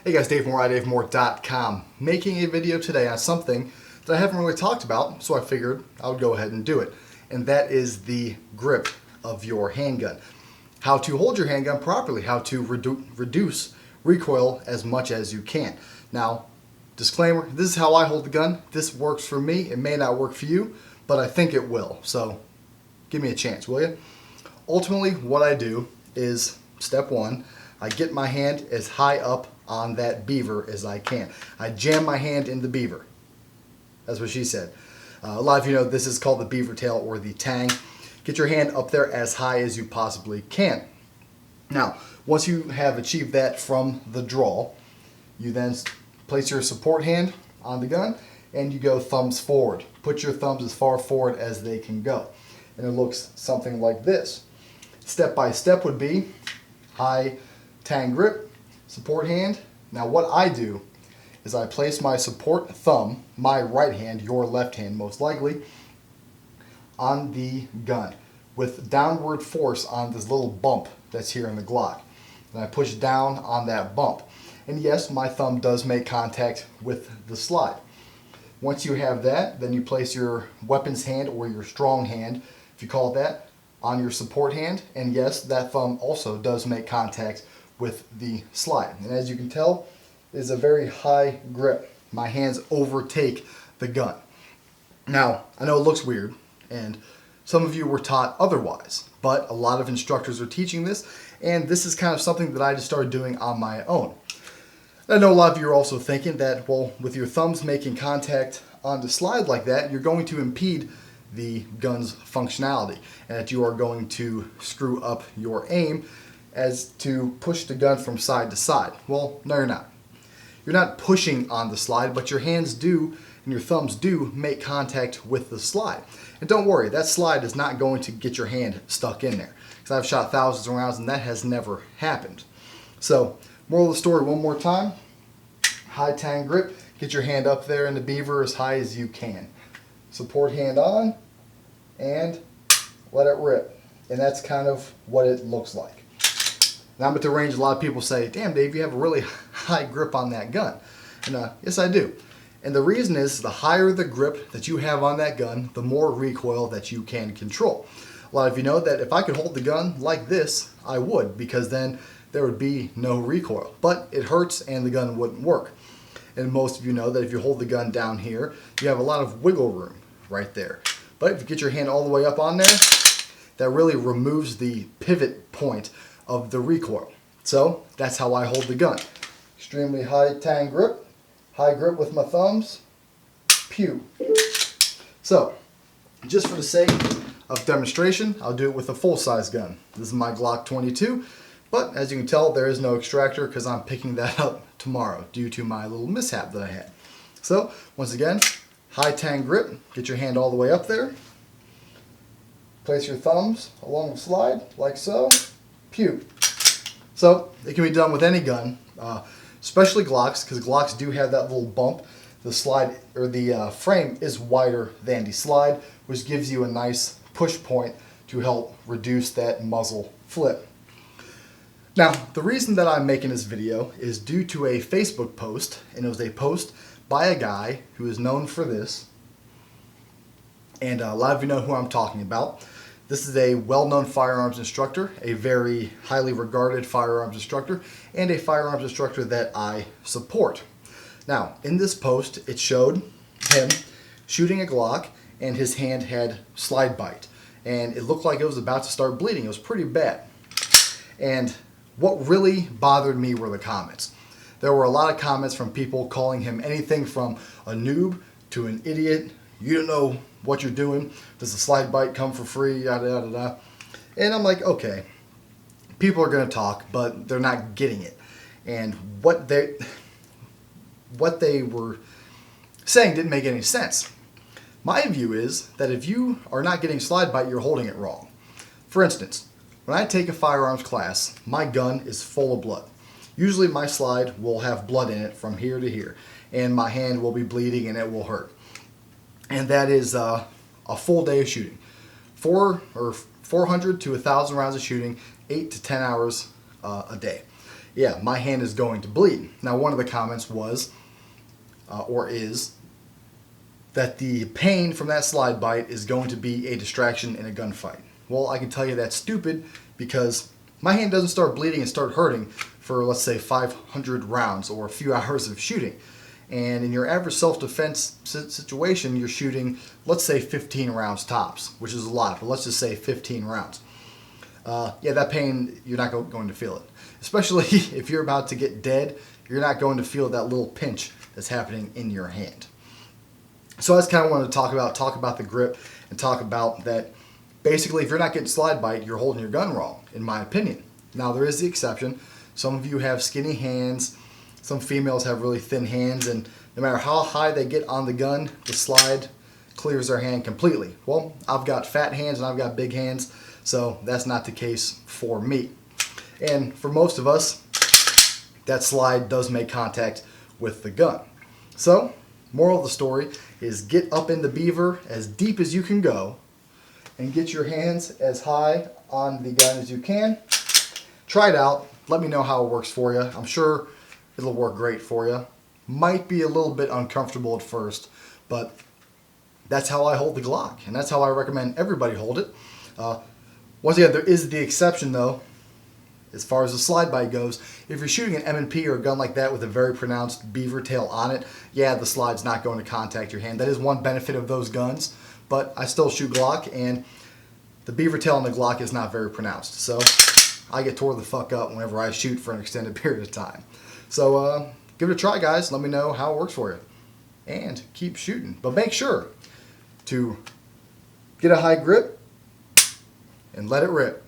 Hey guys, Dave Moore, DaveMoore.com, making a video today on something that I haven't really talked about, so I figured I would go ahead and do it. And that is the grip of your handgun. How to hold your handgun properly, how to reduce recoil as much as you can. Now, disclaimer, this is how I hold the gun. This works for me. It may not work for you, but I think it will. So give me a chance, will you? Ultimately, what I do is, step one, I get my hand as high up on that beaver as I can. I jam my hand in the beaver. That's what she said. A lot of you know this is called the beaver tail or the tang. Get your hand up there as high as you possibly can. Now, once you have achieved that from the draw, you then place your support hand on the gun and you go thumbs forward. Put your thumbs as far forward as they can go. And it looks something like this. Step by step would be high tang grip, support hand. Now what I do is I place my support thumb, my right hand, your left hand most likely, on the gun with downward force on this little bump that's here in the Glock. And I push down on that bump. And yes, my thumb does make contact with the slide. Once you have that, then you place your weapons hand or your strong hand, if you call it that, on your support hand. And yes, that thumb also does make contact with the slide. And as you can tell, it is a very high grip. My hands overtake the gun. Now, I know it looks weird, and some of you were taught otherwise, but a lot of instructors are teaching this, and this is kind of something that I just started doing on my own. I know a lot of you are also thinking that, well, with your thumbs making contact on the slide like that, you're going to impede the gun's functionality, and that you are going to screw up your aim as to push the gun from side to side. Well, no, you're not. You're not pushing on the slide, but your hands do and your thumbs do make contact with the slide. And don't worry, that slide is not going to get your hand stuck in there, because I've shot thousands of rounds and that has never happened. So, moral of the story one more time, high tang grip, get your hand up there in the beaver as high as you can. Support hand on and let it rip. And that's kind of what it looks like. Now I'm at the range, a lot of people say, damn Dave, you have a really high grip on that gun. And yes I do. And the reason is, the higher the grip that you have on that gun, the more recoil that you can control. A lot of you know that if I could hold the gun like this, I would, because then there would be no recoil. But it hurts and the gun wouldn't work. And most of you know that if you hold the gun down here, you have a lot of wiggle room right there. But if you get your hand all the way up on there, that really removes the pivot point of the recoil. So that's how I hold the gun. Extremely high tang grip, high grip with my thumbs, pew. So just for the sake of demonstration, I'll do it with a full-size gun. This is my Glock 22, but as you can tell, there is no extractor because I'm picking that up tomorrow due to my little mishap that I had. So once again, high tang grip, get your hand all the way up there, place your thumbs along the slide like so, pew. So it can be done with any gun, especially Glocks, because Glocks do have that little bump. The slide or the frame is wider than the slide, which gives you a nice push point to help reduce that muzzle flip. Now, the reason that I'm making this video is due to a Facebook post, and it was a post by a guy who is known for this, and a lot of you know who I'm talking about. This is a well-known firearms instructor, a very highly regarded firearms instructor, and a firearms instructor that I support. Now, in this post, it showed him shooting a Glock, and his hand had slide bite. And it looked like it was about to start bleeding. It was pretty bad. And what really bothered me were the comments. There were a lot of comments from people calling him anything from a noob to an idiot. You don't know what you're doing. Does the slide bite come for free? Yada, yada, yada. And I'm like, okay, people are going to talk, but they're not getting it. And what they were saying didn't make any sense. My view is that if you are not getting slide bite, you're holding it wrong. For instance, when I take a firearms class, my gun is full of blood. Usually my slide will have blood in it from here to here, and my hand will be bleeding and it will hurt. And that is a full day of shooting. 400 to 1,000 rounds of shooting, 8 to 10 hours a day. yeah, my hand is going to bleed. Now, one of the comments was, or is, that the pain from that slide bite is going to be a distraction in a gunfight. Well, I can tell you that's stupid, because my hand doesn't start bleeding and start hurting for, let's say, 500 rounds or a few hours of shooting. And in your average self-defense situation, you're shooting, let's say, 15 rounds tops, which is a lot, but let's just say 15 rounds. Yeah, that pain, you're not going to feel it. Especially if you're about to get dead, you're not going to feel that little pinch that's happening in your hand. So I just kind of wanted to talk about the grip and talk about that. Basically, if you're not getting slide bite, you're holding your gun wrong, in my opinion. Now, there is the exception. Some of you have skinny hands. Some females have really thin hands, and no matter how high they get on the gun, the slide clears their hand completely. Well, I've got fat hands and I've got big hands, so that's not the case for me. And for most of us, that slide does make contact with the gun. So, moral of the story is get up in the beaver as deep as you can go and get your hands as high on the gun as you can. Try it out. Let me know how it works for you. I'm sure it'll work great for you. Might be a little bit uncomfortable at first, but that's how I hold the Glock, and that's how I recommend everybody hold it. Once again, there is the exception though, as far as the slide bite goes. If you're shooting an M&P or a gun like that with a very pronounced beaver tail on it, yeah, the slide's not going to contact your hand. That is one benefit of those guns, but I still shoot Glock, and the beaver tail on the Glock is not very pronounced. So I get tore the fuck up whenever I shoot for an extended period of time. So give it a try, guys. Let me know how it works for you. And keep shooting. But make sure to get a high grip and let it rip.